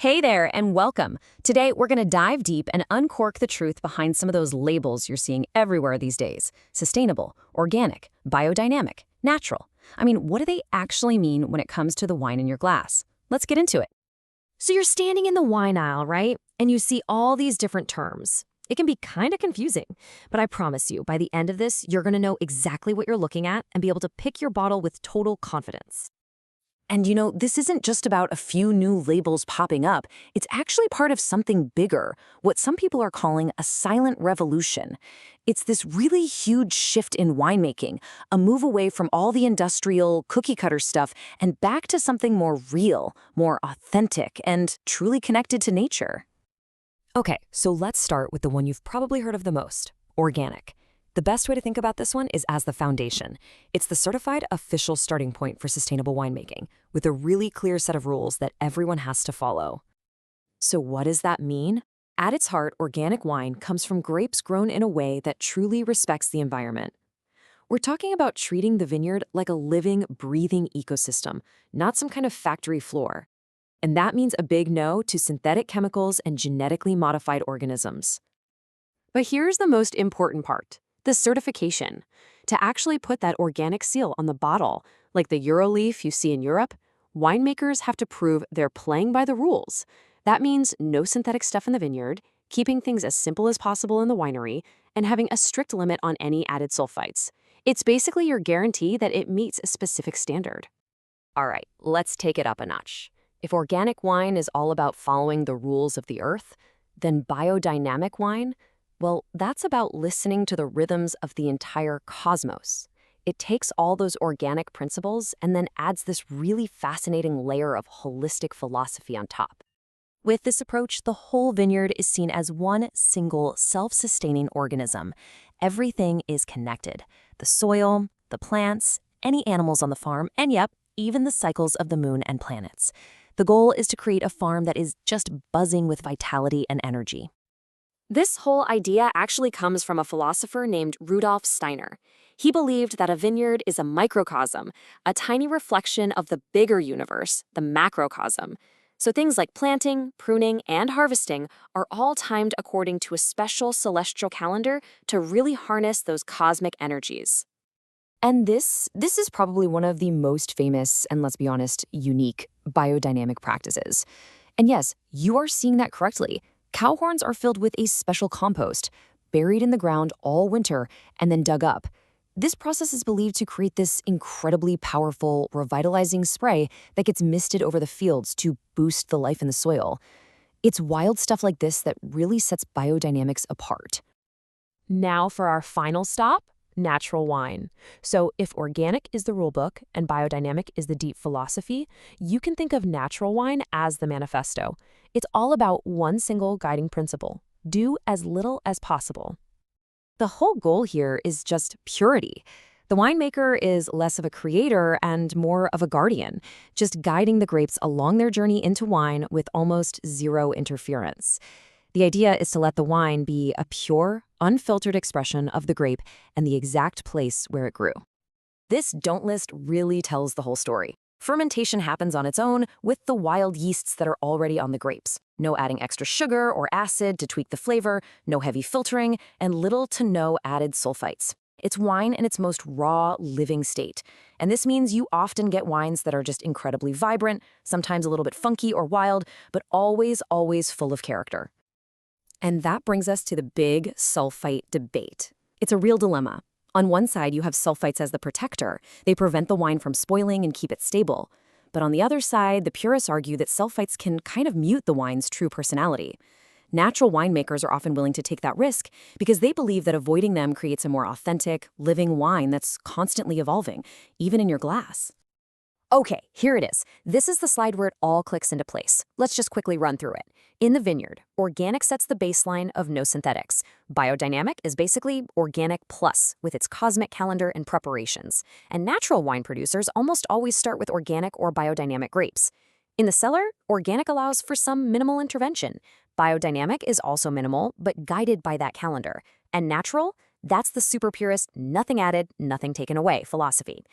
Hey there, and welcome. Today, we're going to dive deep and uncork the truth behind some of those labels you're seeing everywhere these days. Sustainable, organic, biodynamic, natural. What do they actually mean when it comes to the wine in your glass? Let's get into it. So you're standing in the wine aisle, right? And you see all these different terms. It can be kind of confusing, but I promise you, by the end of this, you're going to know exactly what you're looking at and be able to pick your bottle with total confidence. And this isn't just about a few new labels popping up. It's actually part of something bigger, what some people are calling a silent revolution. It's this really huge shift in winemaking, a move away from all the industrial, cookie-cutter stuff and back to something more real, more authentic, and truly connected to nature. Okay, so let's start with the one you've probably heard of the most, organic. The best way to think about this one is as the foundation. It's the certified official starting point for sustainable winemaking, with a really clear set of rules that everyone has to follow. So what does that mean? At its heart, organic wine comes from grapes grown in a way that truly respects the environment. We're talking about treating the vineyard like a living, breathing ecosystem, not some kind of factory floor. And that means a big no to synthetic chemicals and genetically modified organisms. But here's the most important part. The certification. To actually put that organic seal on the bottle, like the Euroleaf you see in Europe, winemakers have to prove they're playing by the rules. That means no synthetic stuff in the vineyard, keeping things as simple as possible in the winery, and having a strict limit on any added sulfites. It's basically your guarantee that it meets a specific standard. All right, let's take it up a notch. If organic wine is all about following the rules of the earth, then biodynamic wine, well, that's about listening to the rhythms of the entire cosmos. It takes all those organic principles and then adds this really fascinating layer of holistic philosophy on top. With this approach, the whole vineyard is seen as one single self-sustaining organism. Everything is connected. The soil, the plants, any animals on the farm, and yep, even the cycles of the moon and planets. The goal is to create a farm that is just buzzing with vitality and energy. This whole idea actually comes from a philosopher named Rudolf Steiner. He believed that a vineyard is a microcosm, a tiny reflection of the bigger universe, the macrocosm. So things like planting, pruning, and harvesting are all timed according to a special celestial calendar to really harness those cosmic energies. And this is probably one of the most famous and, let's be honest, unique biodynamic practices. And yes, you are seeing that correctly. Cow horns are filled with a special compost, buried in the ground all winter, and then dug up. This process is believed to create this incredibly powerful, revitalizing spray that gets misted over the fields to boost the life in the soil. It's wild stuff like this that really sets biodynamics apart. Now for our final stop, natural wine. So if organic is the rulebook and biodynamic is the deep philosophy, you can think of natural wine as the manifesto. It's all about one single guiding principle: do as little as possible. The whole goal here is just purity. The winemaker is less of a creator and more of a guardian, just guiding the grapes along their journey into wine with almost zero interference. The idea is to let the wine be a pure, unfiltered expression of the grape and the exact place where it grew. This don't list really tells the whole story. Fermentation happens on its own with the wild yeasts that are already on the grapes. No adding extra sugar or acid to tweak the flavor, no heavy filtering, and little to no added sulfites. It's wine in its most raw, living state. And this means you often get wines that are just incredibly vibrant, sometimes a little bit funky or wild, but always, always full of character. And that brings us to the big sulfite debate. It's a real dilemma. On one side, you have sulfites as the protector. They prevent the wine from spoiling and keep it stable. But on the other side, the purists argue that sulfites can kind of mute the wine's true personality. Natural winemakers are often willing to take that risk because they believe that avoiding them creates a more authentic, living wine that's constantly evolving, even in your glass. Okay, here it is. This is the slide where it all clicks into place. Let's just quickly run through it. In the vineyard, organic sets the baseline of no synthetics. Biodynamic is basically organic plus with its cosmic calendar and preparations. And natural wine producers almost always start with organic or biodynamic grapes. In the cellar, organic allows for some minimal intervention. Biodynamic is also minimal, but guided by that calendar. And natural, that's the super purist, nothing added, nothing taken away philosophy.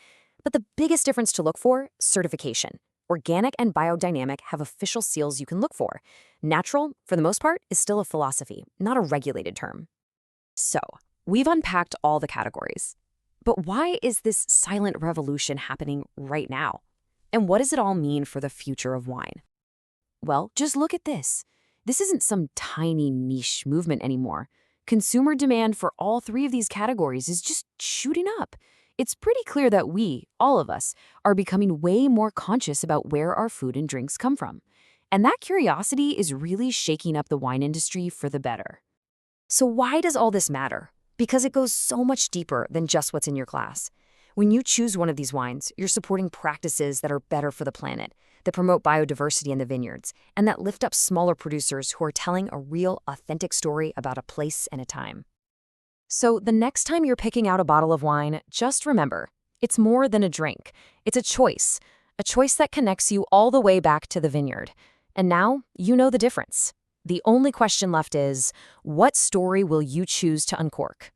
But the biggest difference to look for, certification. Organic and biodynamic have official seals you can look for. Natural, for the most part, is still a philosophy, not a regulated term. So, we've unpacked all the categories. But why is this silent revolution happening right now? And what does it all mean for the future of wine? Well, just look at this. This isn't some tiny niche movement anymore. Consumer demand for all three of these categories is just shooting up. It's pretty clear that we, all of us, are becoming way more conscious about where our food and drinks come from. And that curiosity is really shaking up the wine industry for the better. So why does all this matter? Because it goes so much deeper than just what's in your glass. When you choose one of these wines, you're supporting practices that are better for the planet, that promote biodiversity in the vineyards, and that lift up smaller producers who are telling a real, authentic story about a place and a time. So the next time you're picking out a bottle of wine, just remember, it's more than a drink. It's a choice that connects you all the way back to the vineyard. And now you know the difference. The only question left is, what story will you choose to uncork?